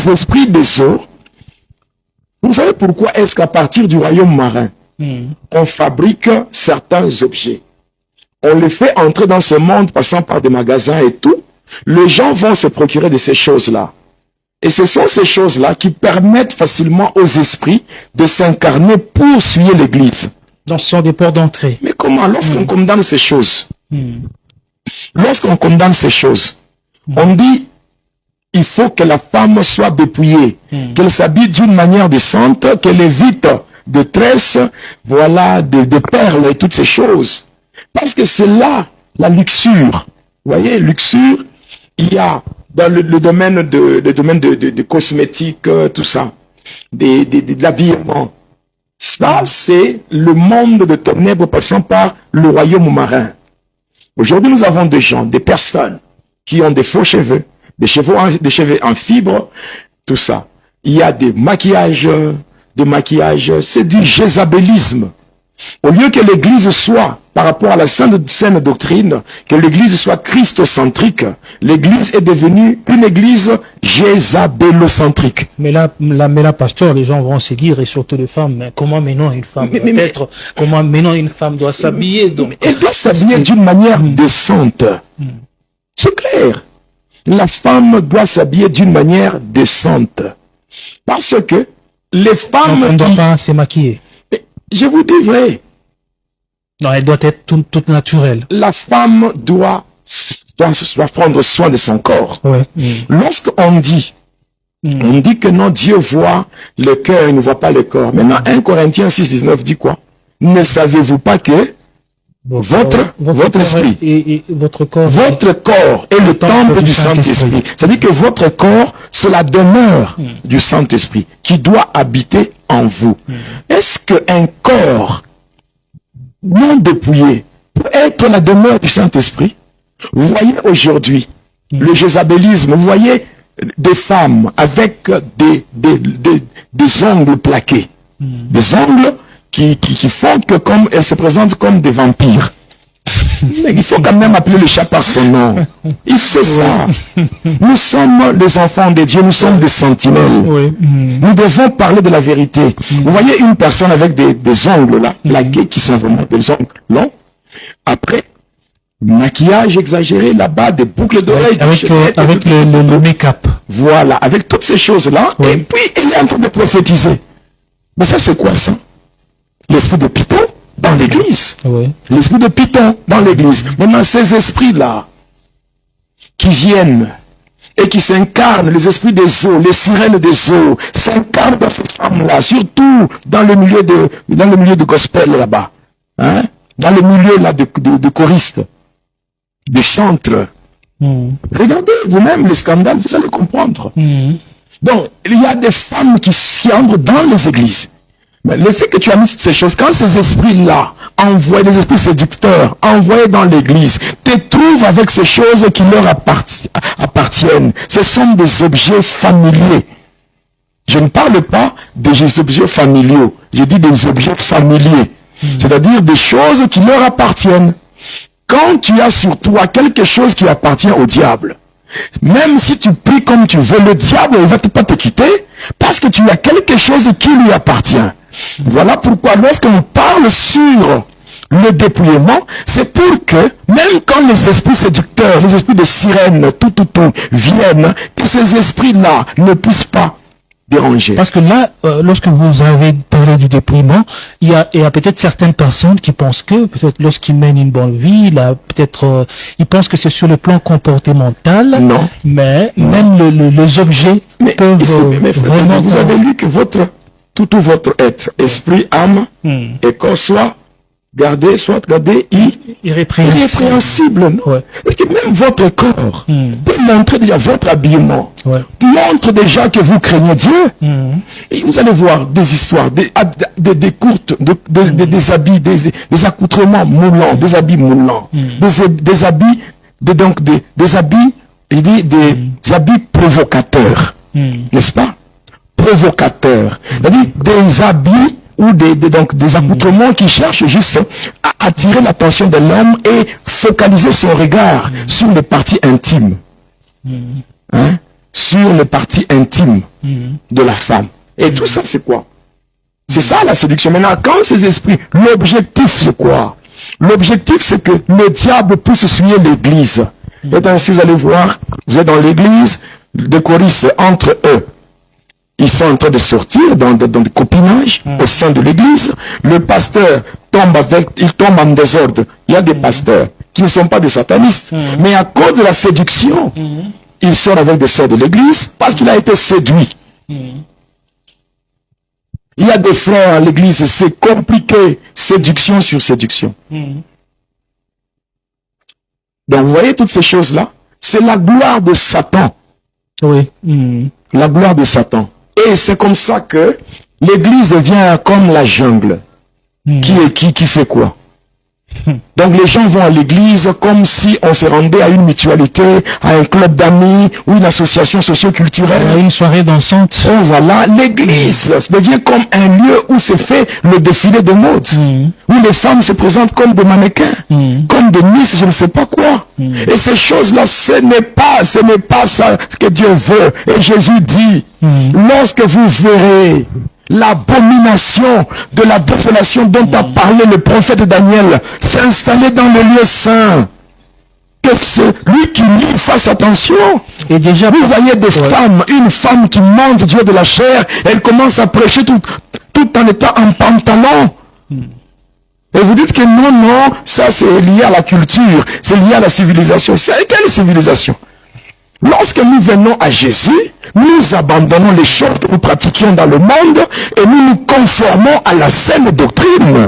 les esprits des eaux, vous savez pourquoi est-ce qu'à partir du royaume marin, on fabrique certains objets? On les fait entrer dans ce monde passant par des magasins et tout. Les gens vont se procurer de ces choses-là. Et ce sont ces choses-là qui permettent facilement aux esprits de s'incarner pour suivre l'Église. Donc ce sont des ports d'entrée. Mais comment? Lorsqu'on condamne ces choses, lorsqu'on condamne ces choses, on dit il faut que la femme soit dépouillée, qu'elle s'habille d'une manière décente, qu'elle évite de tresses, voilà, de perles et toutes ces choses. Parce que c'est là la luxure. Vous voyez, luxure, il y a dans le domaine de cosmétiques, tout ça, de l'habillement. Ça, c'est le monde de ténèbres passant par le royaume marin. Aujourd'hui, nous avons des gens, des personnes qui ont des faux cheveux, des cheveux en fibre, tout ça. Il y a des maquillages, c'est du jézabélisme. Au lieu que l'Église soit, par rapport à la saine doctrine, que l'Église soit christocentrique, l'Église est devenue une Église jézabélocentrique. Mais là, pasteur, les gens vont se dire, et surtout les femmes, mais comment maintenant une femme comment maintenant une femme doit s'habiller? Donc elle doit s'habiller d'une manière décente. C'est clair. La femme doit s'habiller d'une manière décente. Parce que les femmes... Donc, on ne doit pas se maquiller. Je vous dis vrai. Non, elle doit être toute naturelle. La femme doit prendre soin de son corps. Ouais. Lorsqu'on dit, on dit que non, Dieu voit le cœur, il ne voit pas le corps. Maintenant, 1 Corinthiens 6,19 dit quoi? Ne savez-vous pas que votre esprit, et votre corps est le temple du Saint-Esprit. C'est-à-dire que votre corps, c'est la demeure du Saint-Esprit qui doit habiter en vous. Est-ce qu'un corps non dépouillé peut être la demeure du Saint-Esprit? Vous voyez aujourd'hui le jézabélisme, vous voyez des femmes avec des ongles plaqués, des ongles qui font que comme elles se présentent comme des vampires. Mais il faut quand même appeler le chat par son nom. C'est ça. Nous sommes les enfants de Dieu, nous sommes des sentinelles. Nous devons parler de la vérité. Vous voyez une personne avec des ongles là, plaqués, qui sont vraiment des ongles longs. Après, maquillage exagéré là-bas, des boucles d'oreilles. Avec le make-up. Voilà, avec toutes ces choses-là. Et puis, il est en train de prophétiser. Mais ça, c'est quoi ça? L'esprit de Python dans l'église. L'esprit de Python dans l'église. Maintenant, ces esprits-là, qui viennent et qui s'incarnent, les esprits des eaux, les sirènes des eaux, s'incarnent dans ces femmes-là, surtout dans le milieu de gospel là-bas. Hein? Dans le milieu là de choristes, de chantres. Regardez vous-même les scandales, vous allez comprendre. Donc, il y a des femmes qui entrent dans les églises. Mais le fait que tu as mis ces choses, quand ces esprits-là, envoyés, les esprits séducteurs, envoyés dans l'église, te trouvent avec ces choses qui leur appartiennent. Ce sont des objets familiers. Je ne parle pas des objets familiaux. Je dis des objets familiers. C'est-à-dire des choses qui leur appartiennent. Quand tu as sur toi quelque chose qui appartient au diable, même si tu pries comme tu veux, le diable ne va pas te quitter parce que tu as quelque chose qui lui appartient. Voilà pourquoi lorsqu'on parle sur le dépouillement, c'est pour que, même quand les esprits séducteurs, les esprits de sirène, tout, viennent, que ces esprits-là ne puissent pas déranger. Parce que là, lorsque vous avez parlé du dépouillement, il y a peut-être certaines personnes qui pensent que, peut-être lorsqu'ils mènent une bonne vie, là, peut-être, ils pensent que c'est sur le plan comportemental. Non. Mais même les objets peuvent vraiment... Vous avez lu que tout votre être, esprit, âme et corps soit gardé irrépréhensible. Parce que même votre corps peut montrer déjà votre habillement. Montre déjà que vous craignez Dieu. Et vous allez voir des histoires, des courtes, des habits, des accoutrements moulants, des habits moulants, des habits, des habits, je dis des habits provocateurs. N'est-ce pas? Provocateurs. C'est-à-dire des habits ou des accoutrements qui cherchent juste à attirer l'attention de l'homme et focaliser son regard sur les parties intimes. Hein? Sur les parties intimes. de la femme. Et tout ça, c'est quoi? C'est ça la séduction. Maintenant, quand ces esprits, l'objectif, c'est quoi? L'objectif, c'est que le diable puisse souiller l'église. Et ainsi, vous allez voir, vous êtes dans l'église, des choristes entre eux. Ils sont en train de sortir dans des copinages au sein de l'église. Le pasteur il tombe en désordre. Il y a des pasteurs qui ne sont pas des satanistes. Mais à cause de la séduction, il sort avec des sœurs de l'église parce qu'il a été séduit. Il y a des frères à l'église, c'est compliqué. Séduction sur séduction. Donc, vous voyez toutes ces choses-là? C'est la gloire de Satan. Oui. La gloire de Satan. Et c'est comme ça que l'église devient comme la jungle. Qui fait quoi? Donc les gens vont à l'église comme si on se rendait à une mutualité, à un club d'amis ou une association socio-culturelle. À une soirée dansante. Oh voilà, l'église devient comme un lieu où se fait le défilé de mode. Où les femmes se présentent comme des mannequins, comme des miss, je ne sais pas quoi. Et ces choses-là, ce n'est pas ça que Dieu veut. Et Jésus dit, lorsque vous verrez l'abomination de la désolation dont a parlé le prophète Daniel s'installer dans le lieu saint, que c'est lui qui lit, fasse attention. Et déjà, vous voyez des femmes, une femme qui monte Dieu de la chair, elle commence à prêcher tout en étant en pantalon. Et vous dites que non, ça c'est lié à la culture, c'est lié à la civilisation. C'est quelle civilisation? Lorsque nous venons à Jésus, nous abandonnons les choses que nous pratiquions dans le monde et nous nous conformons à la saine doctrine.